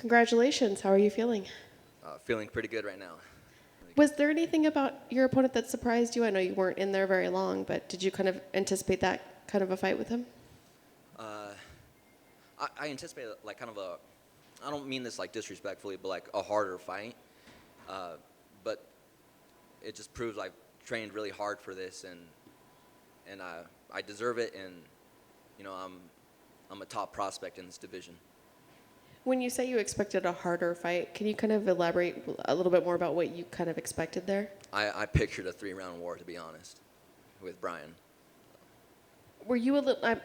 Congratulations. How are you feeling? Feeling pretty good right now. Was there anything about your opponent that surprised you? I know you weren't in there very long, but did you kind of anticipate that kind of a fight with him? I anticipate like kind of a, I don't mean this like disrespectfully, but like a harder fight. But it just proves I've trained really hard for this, and I deserve it, and you know I'm a top prospect in this division. When you say you expected a harder fight, can you kind of elaborate a little bit more about what you kind of expected there? I pictured a 3-round war, to be honest, with Brian. Were you a little?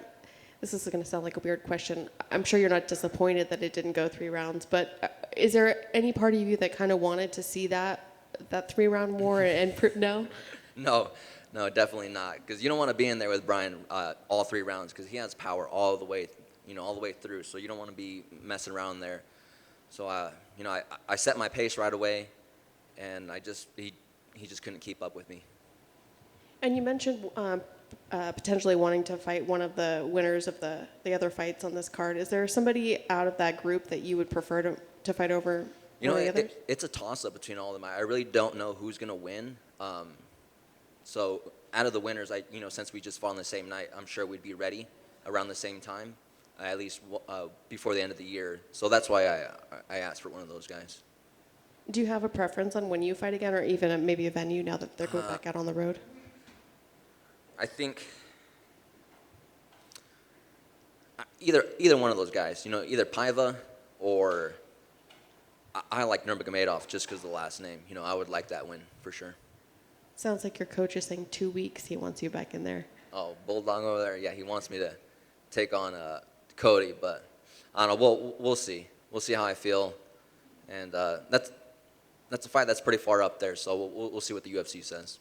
This is going to sound like a weird question. I'm sure you're not disappointed that it didn't go 3 rounds, but is there any part of you that kind of wanted to see that 3-round war no? No, definitely not. Because you don't want to be in there with Brian all 3 rounds, because he has power all the way, all the way through. So you don't want to be messing around there. So I set my pace right away, and he just couldn't keep up with me. And you mentioned potentially wanting to fight one of the winners of the other fights on this card. Is there somebody out of that group that you would prefer to fight over? It's a toss-up between all of them. I really don't know who's going to win. So out of the winners, since we just fought on the same night, I'm sure we'd be ready around the same time, at least before the end of the year. So that's why I asked for one of those guys. Do you have a preference on when you fight again, or even maybe a venue now that they're going back out on the road? I think either one of those guys, either Paiva or I like Nurmagomedov just because of the last name. I would like that win for sure. Sounds like your coach is saying 2 weeks. He wants you back in there. Oh, Bulldog over there. Yeah, he wants me to take on Cody, but I don't know. We'll see. We'll see how I feel, and that's a fight that's pretty far up there. So we'll see what the UFC says.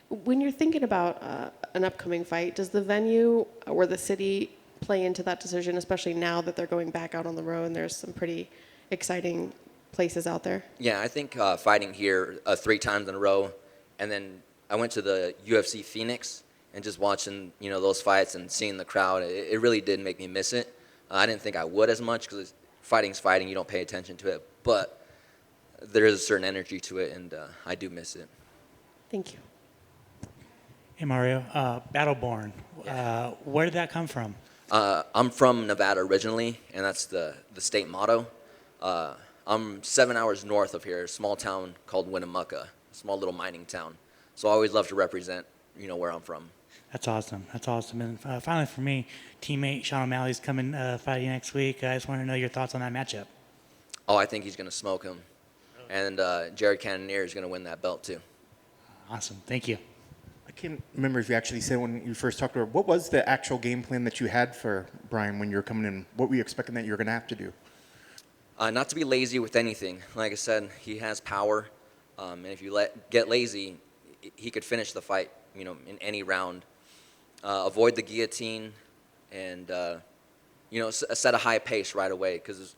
When you're thinking about an upcoming fight, does the venue or the city play into that decision, especially now that they're going back out on the road and there's some pretty exciting places out there? Yeah, I think fighting here 3 times in a row, and then I went to the UFC Phoenix and just watching those fights and seeing the crowd, it really did make me miss it. I didn't think I would as much because fighting's fighting, you don't pay attention to it, but there is a certain energy to it, and I do miss it. Thank you. Hey, Mario. Battleborn. Yeah. Where did that come from? I'm from Nevada originally, and that's the state motto. I'm 7 hours north of here, a small town called Winnemucca, a small little mining town. So I always love to represent, where I'm from. That's awesome. And finally for me, teammate Sean O'Malley's coming fighting next week. I just want to know your thoughts on that matchup. Oh, I think he's going to smoke him. And Jared Cannonier is going to win that belt too. Awesome. Thank you. I can't remember if you actually said when you first talked to her, what was the actual game plan that you had for Brian when you were coming in? What were you expecting that you were going to have to do? Not to be lazy with anything. Like I said, he has power. And if you get lazy, he could finish the fight, in any round. Avoid the guillotine and, set a high pace right away. Because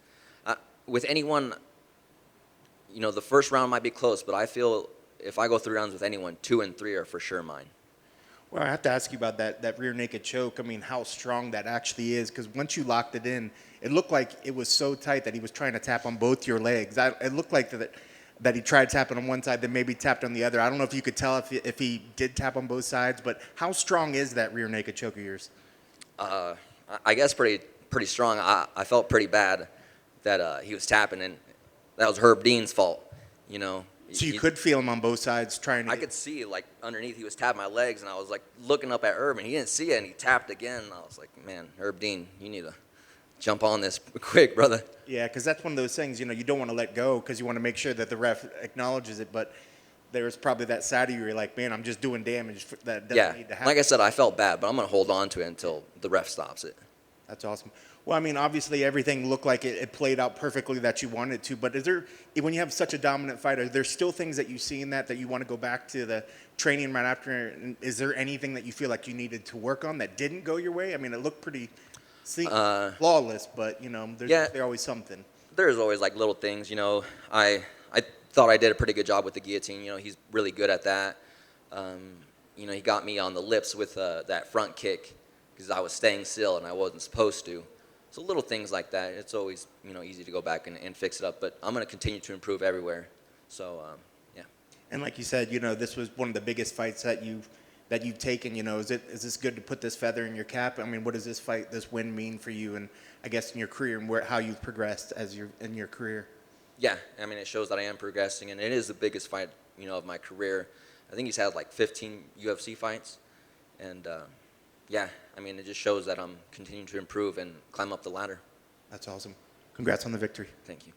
with anyone, the first round might be close, but I feel if I go 3 rounds with anyone, 2 and 3 are for sure mine. Well, I have to ask you about that rear naked choke. I mean, how strong that actually is, because once you locked it in, it looked like it was so tight that he was trying to tap on both your legs. It looked like that he tried tapping on one side, then maybe tapped on the other. I don't know if you could tell if he did tap on both sides, but how strong is that rear naked choke of yours? I guess pretty strong. I felt pretty bad that he was tapping, and that was Herb Dean's fault, So you could feel him on both sides trying to... I could see, underneath he was tapping my legs, and I was, looking up at Herb, and he didn't see it, and he tapped again. And I was like, man, Herb Dean, you need to jump on this quick, brother. Yeah, because that's one of those things, you don't want to let go because you want to make sure that the ref acknowledges it, but there's probably that side of you where you're like, man, I'm just doing damage that doesn't need to happen. Like I said, I felt bad, but I'm going to hold on to it until the ref stops it. That's awesome. Well, I mean, obviously everything looked like it played out perfectly that you wanted to, but when you have such a dominant fight, are there still things that you see in that you want to go back to the training right after? And is there anything that you feel like you needed to work on that didn't go your way? I mean, it looked pretty flawless, but, there's always something. There's always, little things, I thought I did a pretty good job with the guillotine. He's really good at that. He got me on the lips with that front kick because I was staying still and I wasn't supposed to. So little things like that. It's always, easy to go back and fix it up. But I'm going to continue to improve everywhere. So, yeah. And like you said, this was one of the biggest fights that you've taken. Is this good to put this feather in your cap? I mean, what does this win mean for you, and I guess in your career, and how you've progressed in your career? Yeah, I mean, it shows that I am progressing, and it is the biggest fight, of my career. I think he's had like 15 UFC fights, and yeah, I mean, it just shows that I'm continuing to improve and climb up the ladder. That's awesome. Congrats on the victory. Thank you.